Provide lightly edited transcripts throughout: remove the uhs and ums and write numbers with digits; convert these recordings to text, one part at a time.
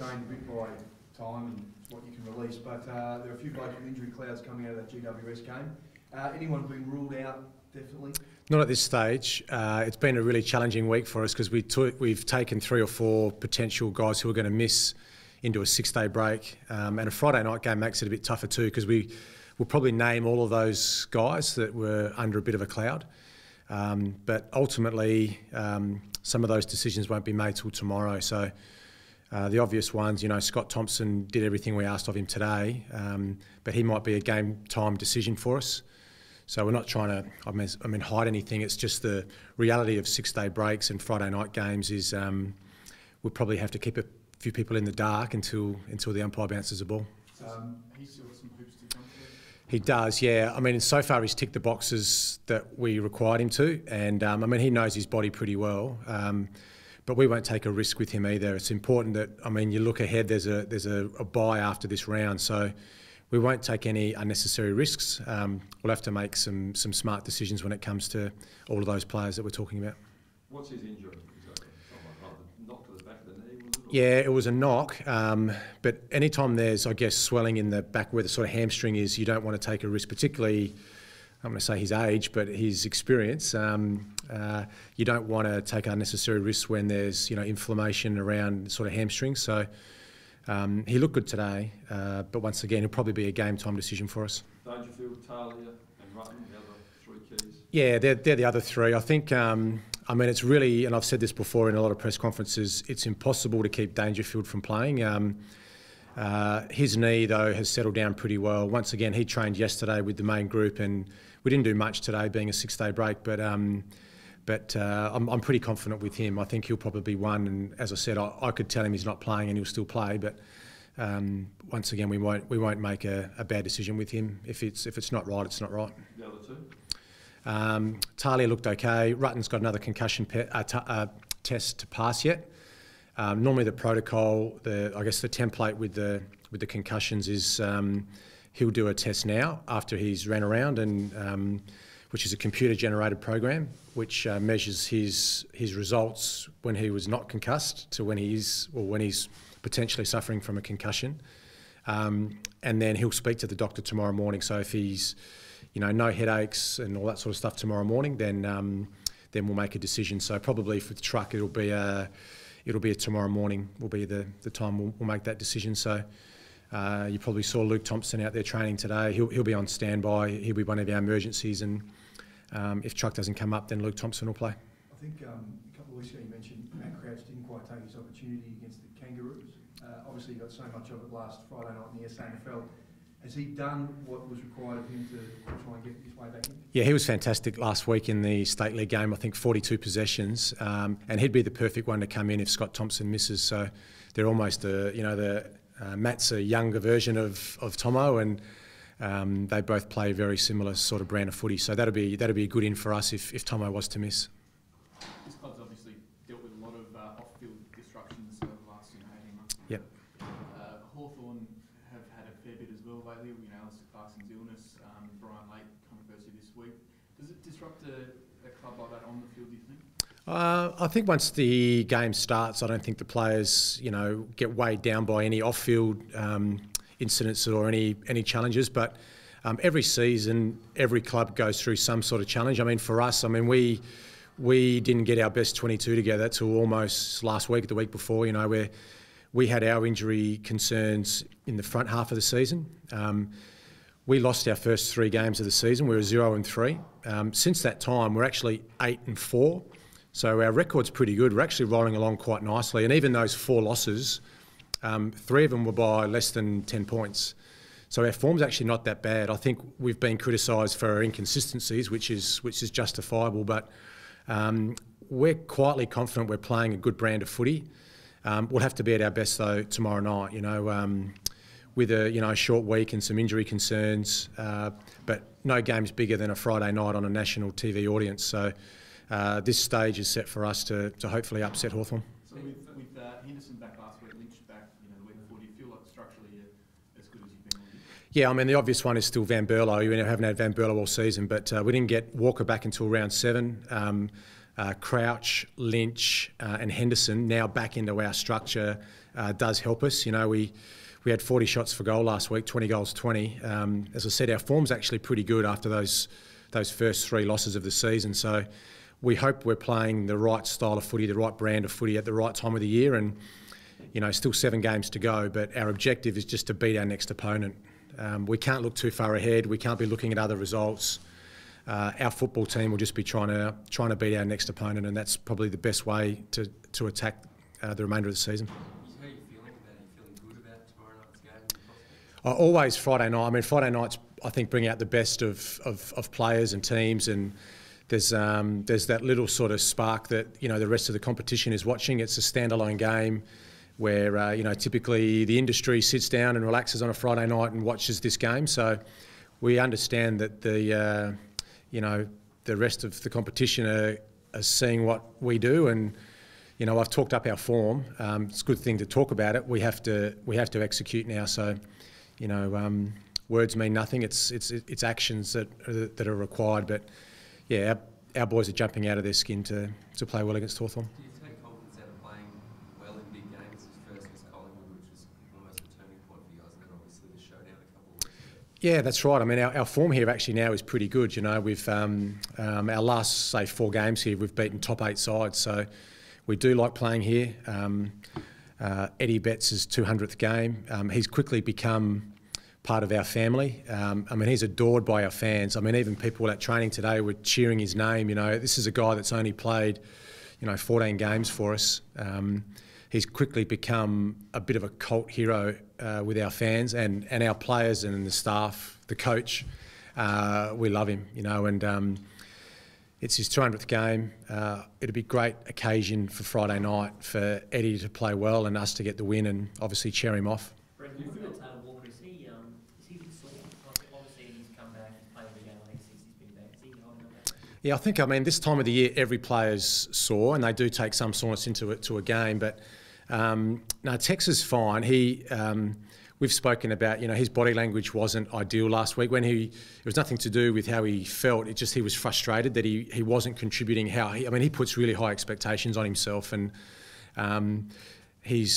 constrained a bit by time and what you can release, but there are a few blokes with injury clouds coming out of that GWS game. Anyone being ruled out, definitely? Not at this stage. It's been a really challenging week for us because we've taken 3 or 4 potential guys who are going to miss into a 6-day break, and a Friday night game makes it a bit tougher too because we will probably name all of those guys that were under a bit of a cloud. But ultimately, some of those decisions won't be made till tomorrow. So the obvious ones, you know, Scott Thompson did everything we asked of him today, but he might be a game time decision for us. So we're not trying to, hide anything. It's just the reality of 6-day breaks and Friday night games is we'll probably have to keep a few people in the dark until the umpire bounces the ball. He's still got some hoops to come through. He does, yeah. I mean, so far he's ticked the boxes that we required him to, and he knows his body pretty well. But we won't take a risk with him either. It's important that, you look ahead. There's a bye after this round, so we won't take any unnecessary risks. We'll have to make some smart decisions when it comes to all of those players that we're talking about. What's his injury exactly? Knock to the back of the knee, was it? Yeah, it was a knock. But anytime there's, I guess, swelling in the back where the sort of hamstring is, you don't want to take a risk, particularly, I'm going to say his age, but his experience. You don't want to take unnecessary risks when there's, inflammation around sort of hamstrings. So he looked good today, but once again, it'll probably be a game time decision for us. Dangerfield, Talia and Rutten, the other 3 keys? Yeah, they're the other 3. I think, it's really, and I've said this before in a lot of press conferences, it's impossible to keep Dangerfield from playing. His knee, though, has settled down pretty well. Once again, he trained yesterday with the main group, and we didn't do much today, being a 6-day break, but I'm pretty confident with him. I think he'll probably be one, and as I said, I could tell him he's not playing and he'll still play, but once again, we won't make a bad decision with him. If it's not right, it's not right. The other 2? Talia looked okay. Rutten's got another concussion test to pass yet. Normally the protocol, the template with the concussions is he'll do a test now after he's ran around, and which is a computer-generated program which measures his results when he was not concussed to when he's potentially suffering from a concussion, and then he'll speak to the doctor tomorrow morning. So if he's no headaches and all that sort of stuff tomorrow morning, then we'll make a decision. So probably for the truck, it'll be a tomorrow morning will be the time we'll make that decision. So you probably saw Luke Thompson out there training today. He'll be on standby. He'll be one of our emergencies, and if truck doesn't come up, then Luke Thompson will play. I think a couple of weeks ago you mentioned Matt Crouch didn't quite take his opportunity against the Kangaroos. Obviously he got so much of it last Friday night in the SANFL. Has he done what was required of him to try and get his way back in? Yeah, he was fantastic last week in the State League game. I think 42 possessions, and he'd be the perfect one to come in if Scott Thompson misses. So they're almost Matt's a younger version of Tomo, and they both play a very similar sort of brand of footy. So that'd be a good in for us if Tomo was to miss. This club's obviously dealt with a lot of off-field disruptions over the last 18 months. Yep. Hawthorn have had a fair bit as well lately. Alistair Clarkson's illness, Brian Lake controversy this week. Does it disrupt a club like that on the field, do you think? I think once the game starts, I don't think the players, get weighed down by any off-field incidents or any challenges. But every season, every club goes through some sort of challenge. For us, we didn't get our best 22 together till almost last week, the week before. Where we had our injury concerns in the front half of the season. We lost our first 3 games of the season. We were 0-3. Since that time, we're actually 8-4. So our record's pretty good. We're actually rolling along quite nicely. And even those 4 losses, 3 of them were by less than 10 points. So our form's actually not that bad. I think we've been criticised for our inconsistencies, which is justifiable. But we're quietly confident we're playing a good brand of footy. We'll have to be at our best though tomorrow night. With a short week and some injury concerns, but no game's bigger than a Friday night on a national TV audience. So this stage is set for us to hopefully upset Hawthorn. So with Henderson back last week, Lynch back the week before, do you feel like structurally you're as good as you've been? Yeah, the obvious one is still Van Berlo. We haven't had Van Berlo all season, but we didn't get Walker back until round 7. Crouch, Lynch and Henderson now back into our structure does help us. You know, we had 40 shots for goal last week, 20 goals, 20. As I said, our form's actually pretty good after those first 3 losses of the season. So we hope we're playing the right style of footy, the right brand of footy at the right time of the year. And, you know, still 7 games to go, but our objective is just to beat our next opponent. We can't look too far ahead. We can't be looking at other results. Our football team will just be trying to beat our next opponent, and that's probably the best way to attack the remainder of the season. How are you feeling about it? Are you feeling good about tomorrow night's game? Always Friday night. I mean, Friday nights I think bring out the best of players and teams, and there's that little sort of spark that, you know, the rest of the competition is watching. It's a standalone game where you know, typically the industry sits down and relaxes on a Friday night and watches this game. So we understand that you know, the rest of the competition are seeing what we do, and, you know, I've talked up our form. It's a good thing to talk about it. We have to execute now. So, you know, words mean nothing. It's actions that are required. But yeah, our boys are jumping out of their skin to play well against Hawthorn. Do you take confidence out of playing well in big games? First was Collingwood, which was almost a turning point for you guys, and then obviously the showdown a couple of weeks ago. Yeah, that's right. I mean, our form here actually now is pretty good. You know, we've our last, say, 4 games here, we've beaten top 8 sides. So we do like playing here. Eddie Betts' 200th game. He's quickly become part of our family. I mean, he's adored by our fans. I mean, even people at training today were cheering his name. You know, this is a guy that's only played, you know, 14 games for us. He's quickly become a bit of a cult hero with our fans and our players and the staff, the coach. We love him, you know, and it's his 200th game. It'll be a great occasion for Friday night for Eddie to play well and us to get the win and obviously cheer him off. Brendan, what's about Taylor Walker? Is he a bit sore? Obviously he's come back and played the game since he's been back. Is he holding up that? Yeah, I think, I mean, this time of the year, every player's sore, and they do take some soreness into a game. But no, Tex is fine. We've spoken about, you know, his body language wasn't ideal last week. It was nothing to do with how he felt. It just, he was frustrated that he wasn't contributing I mean, he puts really high expectations on himself, and he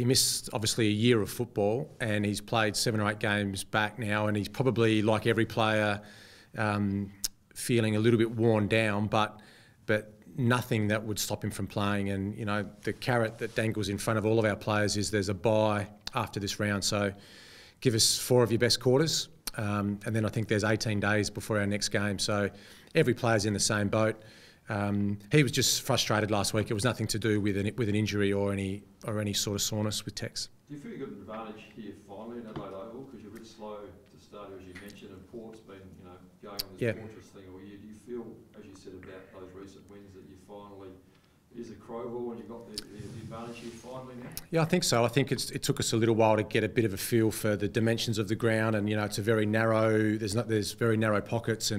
missed obviously a year of football, and he's played 7 or 8 games back now, and he's probably, like every player, feeling a little bit worn down, but nothing that would stop him from playing. And, you know, the carrot that dangles in front of all of our players is there's a bye after this round. So give us 4 of your best quarters, and then I think there's 18 days before our next game. So every player's in the same boat. He was just frustrated last week. It was nothing to do with an injury or any sort of soreness with Tex. Do you feel you've got an advantage here finally in Adelaide Oval, because you're a bit slow to start, as you mentioned, and Port's been, you know, going on this fortress thing all year. Do you feel, as you said about those recent wins, that you finally is a Crowell and you've got the advantage here finally now? Yeah, I think so. I think it took us a little while to get a bit of a feel for the dimensions of the ground, and, you know, it's a very narrow. There's very narrow pockets,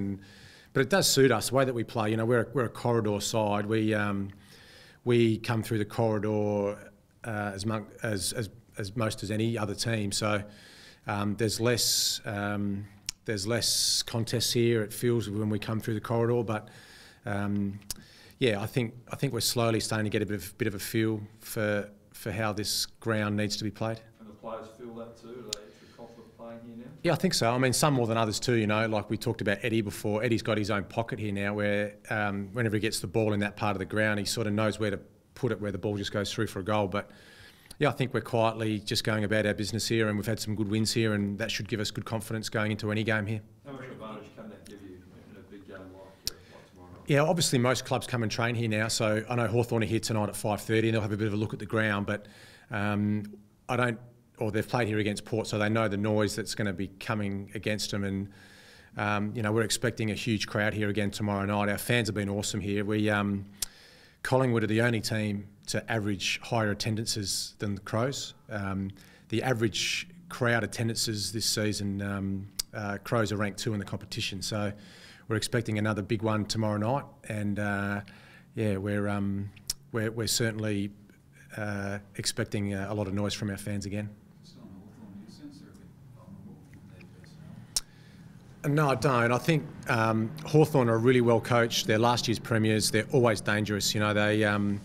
but it does suit us the way that we play. You know, we're a corridor side. We come through the corridor as most as any other team. So there's less contests here. It feels when we come through the corridor, but. Yeah, I think we're slowly starting to get a bit of a feel for how this ground needs to be played. And the players feel that too? Are they extra confident playing here now? Yeah, I think so. I mean, some more than others too, you know, like we talked about Eddie before. Eddie's got his own pocket here now where whenever he gets the ball in that part of the ground, he sort of knows where to put it, where the ball just goes through for a goal. But yeah, I think we're quietly just going about our business here, and we've had some good wins here, and that should give us good confidence going into any game here. How much advantage can that give you in a big game like tomorrow night? Yeah, obviously most clubs come and train here now, so I know Hawthorn are here tonight at 5:30 and they'll have a bit of a look at the ground, but they've played here against Port, so they know the noise that's going to be coming against them, and you know, we're expecting a huge crowd here again tomorrow night. Our fans have been awesome here. Collingwood are the only team to average higher attendances than the Crows. The average crowd attendances this season, Crows are ranked 2 in the competition, so we're expecting another big one tomorrow night, and yeah, we're certainly expecting a lot of noise from our fans again. No, I don't. I think Hawthorn are really well coached. They're last year's premiers. They're always dangerous. You know,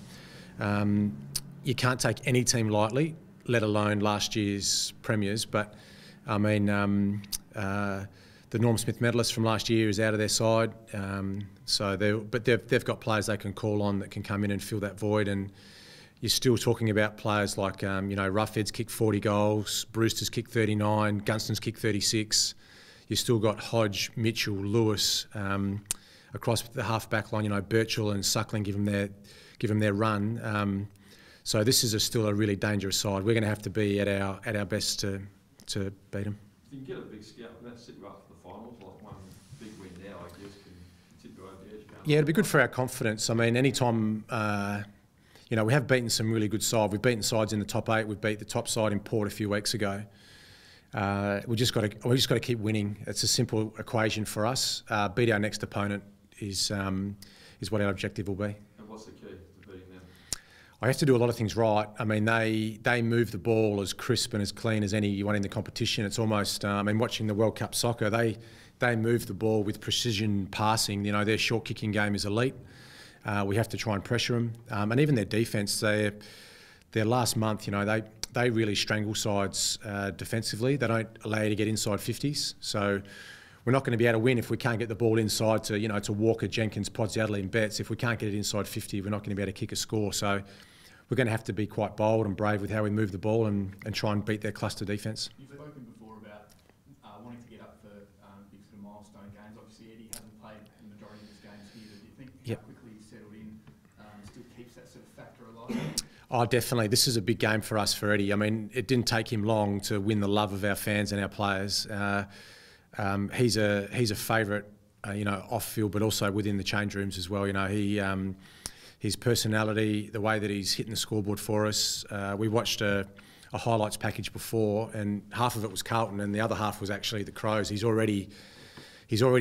you can't take any team lightly, let alone last year's premiers. But I mean, the Norm Smith medalist from last year is out of their side, so they've got players they can call on that can come in and fill that void. And you're still talking about players like Roughhead's kicked 40 goals, Brewster's kicked 39, Gunston's kicked 36. You've still got Hodge, Mitchell, Lewis across the half back line. Birchall and Suckling give them their run. So this is still a really dangerous side. We're going to have to be at our best to beat them. If you can get a big scout, that set you up for the finals. Like one big win now, I guess, can tip you over the edge. Yeah, it'd be good for our confidence. I mean, anytime we have beaten some really good sides. We've beaten sides in the top 8. We've beat the top side in Port a few weeks ago. We just got to keep winning. It's a simple equation for us. Beat our next opponent is what our objective will be. And what's the key to beating them? I have to do a lot of things right. I mean, they move the ball as crisp and as clean as anyone in the competition. It's almost, watching the World Cup soccer, they move the ball with precision passing. Their short kicking game is elite. We have to try and pressure them. And even their defence, their last month, they really strangle sides defensively. They don't allow you to get inside 50s. So we're not going to be able to win if we can't get the ball inside to Walker, Jenkins, Podsiadly and Betts. If we can't get it inside 50, we're not going to be able to kick a score. So we're going to have to be quite bold and brave with how we move the ball and try and beat their cluster defence. You've spoken before about wanting to get up for big sort of milestone games. Obviously, Eddie hasn't played the majority of his games here, but do you think how quickly he's settled in still keeps that sort of factor alive? Oh, definitely. This is a big game for us, for Eddie. I mean, it didn't take him long to win the love of our fans and our players. He's a favourite, off field, but also within the change rooms as well. His personality, the way that he's hitting the scoreboard for us. We watched a highlights package before, and half of it was Carlton, and the other half was actually the Crows. He's already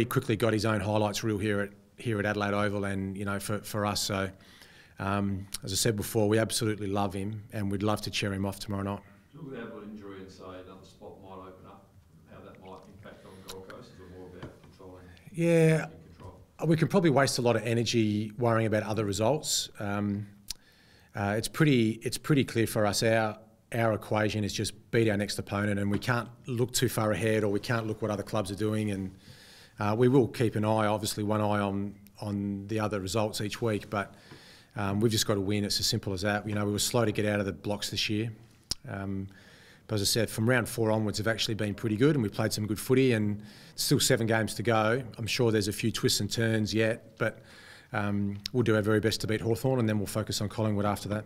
quickly got his own highlights reel here at Adelaide Oval, and for us. So, as I said before, we absolutely love him, and we'd love to cheer him off tomorrow night. Look at that injury and say another spot might open up. How that might impact on Gold Coast? Is it more about controlling? Yeah. We can probably waste a lot of energy worrying about other results. It's pretty clear for us. Our equation is just beat our next opponent, and we can't look too far ahead, or we can't look what other clubs are doing. And we will keep an eye, obviously, one eye on the other results each week. But we've just got to win. It's as simple as that. We were slow to get out of the blocks this year. But as I said, from round 4 onwards have actually been pretty good, and we've played some good footy, and still 7 games to go. I'm sure there's a few twists and turns yet, but we'll do our very best to beat Hawthorn, and then we'll focus on Collingwood after that.